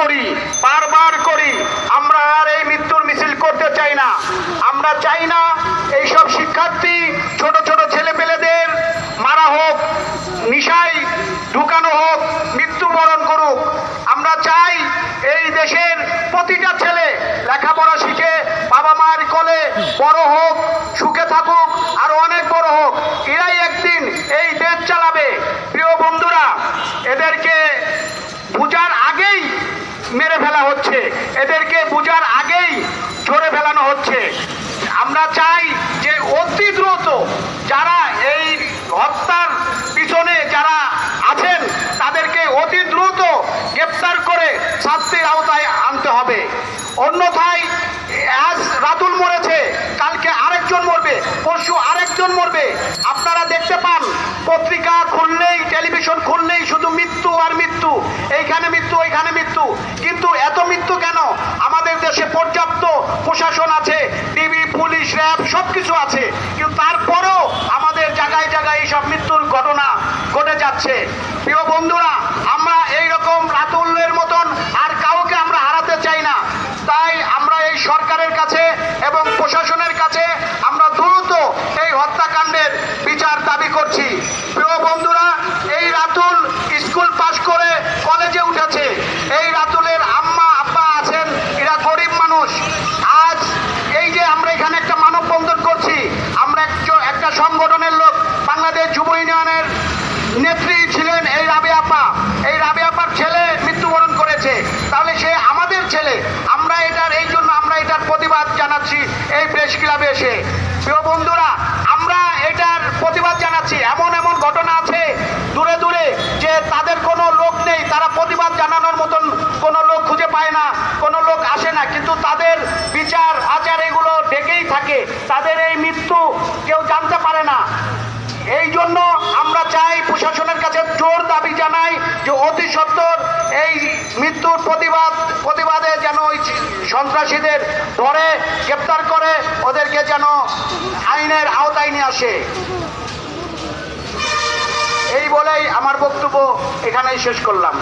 করি, বারবার করি, আমরা আর এই মৃত্যুর মিছিল করতে চাই না। আমরা চাই না এইসব শিক্ষার্থী, ছোট ছোট ছেলেপেলেদের মারা হোক, নিশায় ঢুকানো হোক, মৃত্যুবরণ করুক। আমরা চাই এই দেশের প্রতিটা ছেলে লেখাপড়া শিখে বাবা মায়ের কোলে বড় হোক, সুখে থাকুক, আরো অনেক বড় হোক। এরাই একদিন এই দেশ চালাবে। প্রিয় বন্ধুরা, এদেরকে বুঝার আগেই মেরে ফেলা হচ্ছে, এদেরকে বুঝার আগেই ঝরে ফেলানো হচ্ছে। আমরা চাই যে অতি দ্রুত যারা এই হত্যার পিছনে যারা আছেন তাদেরকে অতি দ্রুত গ্রেফতার করে শাস্তির আওতায় আনতে হবে। অন্যথায় আজ রাতুল মরেছে, কালকে আরেকজন মরবে, পরশু আরেকজন মরবে। আপনারা দেখতে পান পত্রিকা খুললেই, টেলিভিশন খুললেই শুধু মৃত্যু আর মৃত্যু, এইখানে মৃত্যু, ওইখানে মৃত্যু। কিন্তু এত মৃত্যু কেন? আমাদের দেশে পর্যাপ্ত প্রশাসন আছে, টিভি, পুলিশ, র্যাব সবকিছু আছে, কিন্তু তারপরেও আমাদের জায়গায় জায়গায় এইসব মৃত্যুর ঘটনা ঘটে যাচ্ছে। প্রিয় বন্ধুরা, আমরা এইরকম রাতুলের মতন আর কাউকে আমরা হারাতে চাই না। তাই আমরা এই সরকারের কাছে এবং প্রশাসনের কাছে আমরা দ্রুত এই হত্যাকাণ্ডের বিচার দাবি করছি। প্রিয় বন্ধুরা, এই রাতুল স্কুল পাশ করে কলেজে উঠেছে। এই রাতুলের আম্মা আব্বা আছেন, এরা গরিব মানুষ। আজ এই যে আমরা এখানে একটা মানববন্ধন করছি, আমরা একটা সংগঠনের লোক, বাংলাদেশ যুব ইউনিয়নের নেত্রী ছিলেন এই রাবেয়া আপা। এই রাবেয়া আপার ছেলে মৃত্যুবরণ করেছে, তাহলে সে আমাদের ছেলে। আমরা এটার প্রতিবাদ জানাচ্ছি এই প্রেস ক্লাবে এসে। প্রিয় বন্ধুরা, আমরা এটার প্রতিবাদ জানাচ্ছি। এমন এমন ঘটনা আছে দূরে দূরে যে তাদের কোনো লোক নেই, তারা প্রতিবাদ জানানোর মতন কোনো লোক খুঁজে পায় না, কোনো লোক আসে না, কিন্তু তাদের বিচার আচার এগুলো ডেকেই থাকে, তাদের এই মৃত্যু কেউ জানতে পারে না। এই জন্য আমরা চাই, প্রশাসনের কাছে জোর দাবি জানাই যে অতি সত্বর এই মৃত্যুর প্রতিবাদে যেন ওই সন্ত্রাসীদের ধরে গ্রেপ্তার করে ওদেরকে যেন আইনের আওতায় নিয়ে আসে। এই বলেই আমার বক্তব্য এখানেই শেষ করলাম।